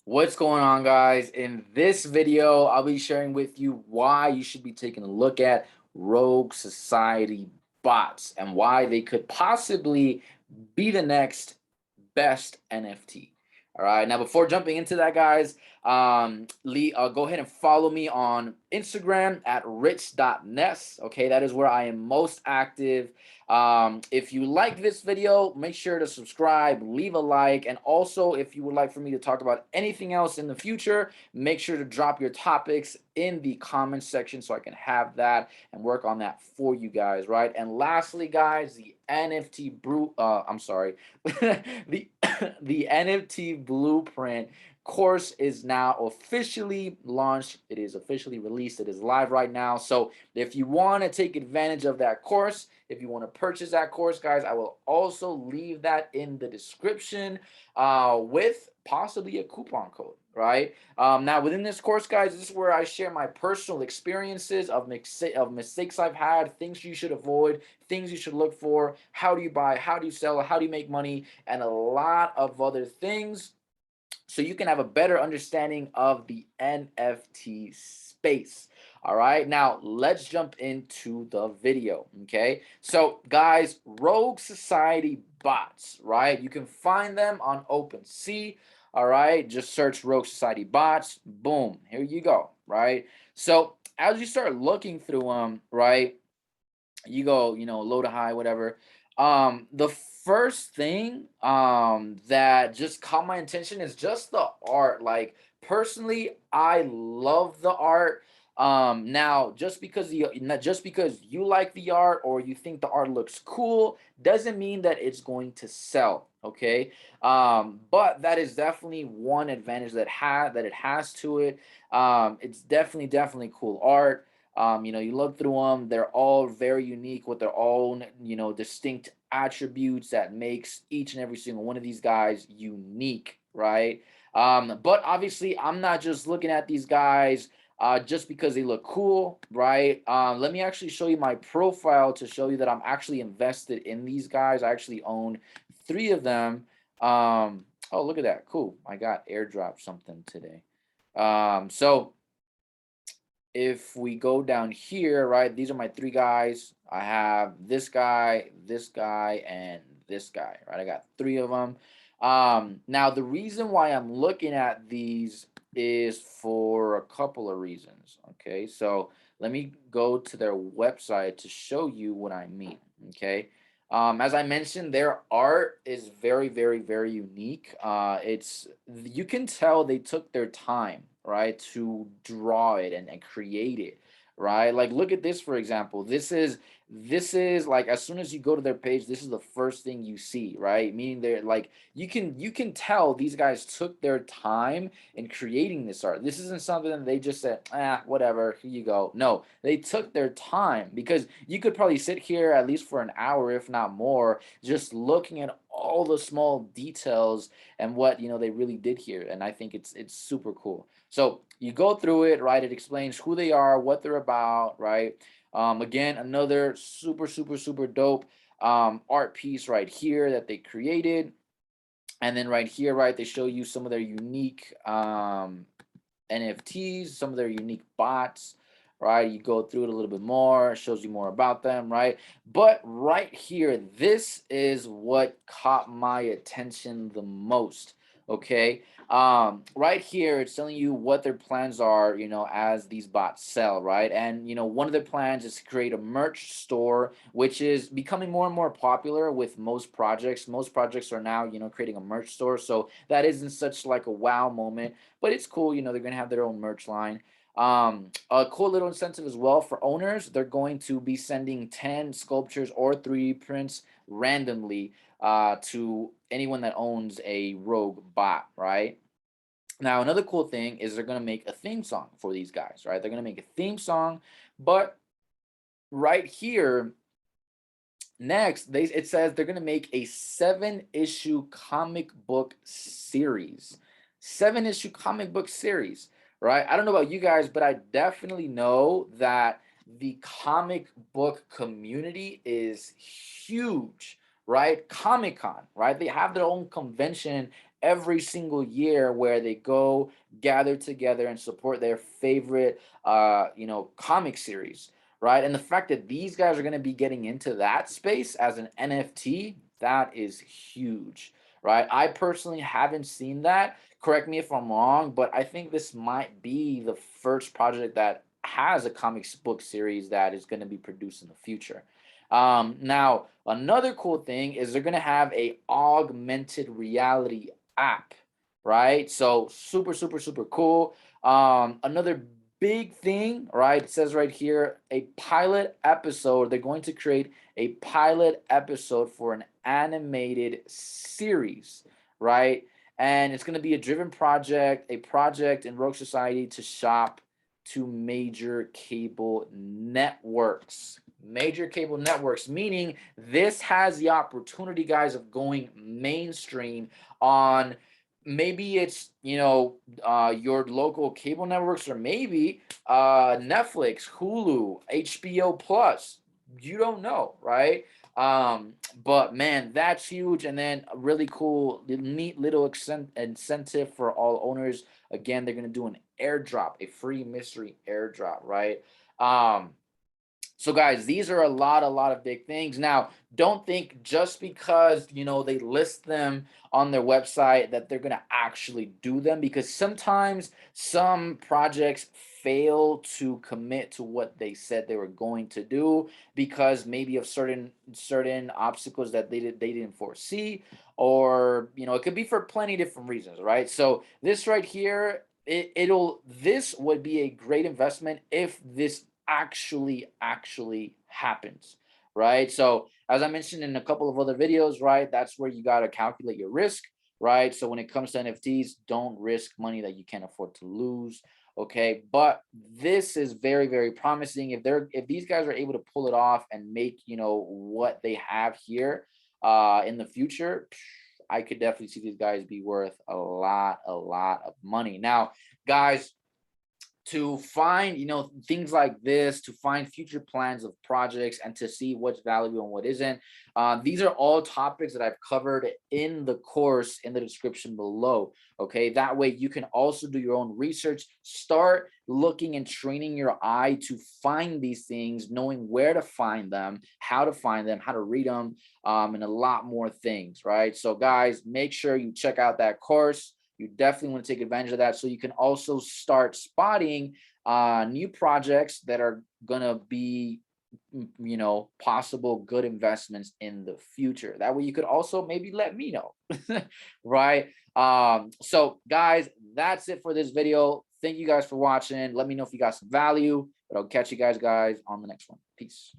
What's going on, guys? In this video, I'll be sharing with you why you should be taking a look at Rogue Society bots and why they could possibly be the next best NFT. All right. Now, before jumping into that, guys, go ahead and follow me on Instagram at rich.ness. Okay, that is where I am most active. If you like this video, make sure to subscribe, leave a like, and also if you would like for me to talk about anything else in the future, make sure to drop your topics in the comments section so I can have that and work on that for you guys, right? And lastly, guys, the NFT brew I'm sorry, the the NFT Blueprint course is now officially launched. It is officially released. It is live right now. So if you want to take advantage of that course, if you want to purchase that course, guys, I will also leave that in the description with possibly a coupon code, right? Now, within this course, guys, this is where I share my personal experiences of mistakes I've had, things you should avoid, things you should look for, how do you buy, how do you sell, how do you make money, and a lot of other things so you can have a better understanding of the NFT space. All right, now let's jump into the video. Okay, so guys, Rogue Society bots, right? You can find them on OpenSea. All right, just search Rogue Society bots. Boom, here you go. Right, so as you start looking through them, right, you go, low to high, whatever. The first thing that just caught my attention is just the art. Like personally, I love the art. Now just because you like the art or you think the art looks cool doesn't mean that it's going to sell. Okay. But that is definitely one advantage that it has to it. It's definitely cool art. You look through them, they're all very unique with their own, distinct attributes that makes each and every single one of these guys unique, right? But obviously, I'm not just looking at these guys just because they look cool, right? Let me actually show you my profile to show you that I'm actually invested in these guys. I actually own 3 of them. Oh, look at that. Cool. I got airdrop something today. So if we go down here, right, these are my 3 guys. I have this guy, and this guy, right? I got 3 of them. Now the reason why I'm looking at these is for a couple of reasons. Okay, so let me go to their website to show you what I mean. Okay. As I mentioned, their art is very unique. You can tell they took their time, right, to draw it and create it, right? Like look at this for example. This is like as soon as you go to their page, this is the first thing you see, right? Meaning they're like you can tell these guys took their time in creating this art. This isn't something that they just said, whatever, here you go. No, they took their time because you could probably sit here at least for an hour, if not more, just looking at all the small details and what they really did here. And I think it's super cool. So you go through it, right? It explains who they are, what they're about, right? Again, another super dope art piece right here that they created. And then right here, right, they show you some of their unique NFTs, some of their unique bots, right? You go through it a little bit more, shows you more about them, right? But right here, this is what caught my attention the most. Okay. Right here, it's telling you what their plans are, as these bots sell, right? And one of their plans is to create a merch store, which is becoming more and more popular with most projects. Most projects are now, creating a merch store. So that isn't such like a wow moment, but it's cool. They're going to have their own merch line. A cool little incentive as well for owners. They're going to be sending 10 sculptures or 3D prints randomly to anyone that owns a Rogue bot, right? Now, another cool thing is they're going to make a theme song for these guys, right? They're going to make a theme song, but right here, next, it says they're going to make a 7-issue comic book series. 7-issue comic book series, right? I don't know about you guys, but I definitely know that the comic book community is huge, right? Comic-Con, right? They have their own convention every single year where they go gather together and support their favorite comic series, right? And the fact that these guys are going to be getting into that space as an NFT, that is huge, right? I personally haven't seen that. Correct me if I'm wrong, but I think this might be the first project that has a comics book series that is going to be produced in the future. Now, another cool thing is they're going to have a augmented reality app, right? So super, super, super cool. Another big thing, right? It says right here, a pilot episode. They're going to create a pilot episode for an animated series, right? And it's going to be a driven project, a project in Rogue Society to shop to major cable networks. Major cable networks, meaning this has the opportunity, guys, of going mainstream on maybe it's your local cable networks, or maybe Netflix, Hulu, HBO Plus. You don't know, right? But man, that's huge. And then a really cool, neat little incentive for all owners. Again, they're gonna do an airdrop, a free mystery airdrop, right? So guys, these are a lot of big things. Now, don't think just because, they list them on their website that they're going to actually do them, because sometimes some projects fail to commit to what they said they were going to do because maybe of certain obstacles that they didn't foresee, or it could be for plenty of different reasons, right? So this right here, this would be a great investment if this actually happens, right? So as I mentioned in a couple of other videos, right, that's where you got to calculate your risk, right? So when it comes to NFTs, don't risk money that you can't afford to lose. Okay, but this is very, very promising. If these guys are able to pull it off and make what they have here in the future, I could definitely see these guys be worth a lot of money. Now, guys, to find things like this, to find future plans of projects, and to see what's valuable and what isn't, these are all topics that I've covered in the course in the description below. Okay, that way you can also do your own research, start looking and training your eye to find these things, knowing where to find them, how to read them, and a lot more things, right? So guys, make sure you check out that course. You definitely want to take advantage of that, so you can also start spotting new projects that are gonna be possible good investments in the future. That way you could also maybe let me know. Right? So guys, that's it for this video. Thank you guys for watching. Let me know if you got some value, but I'll catch you guys on the next one. Peace.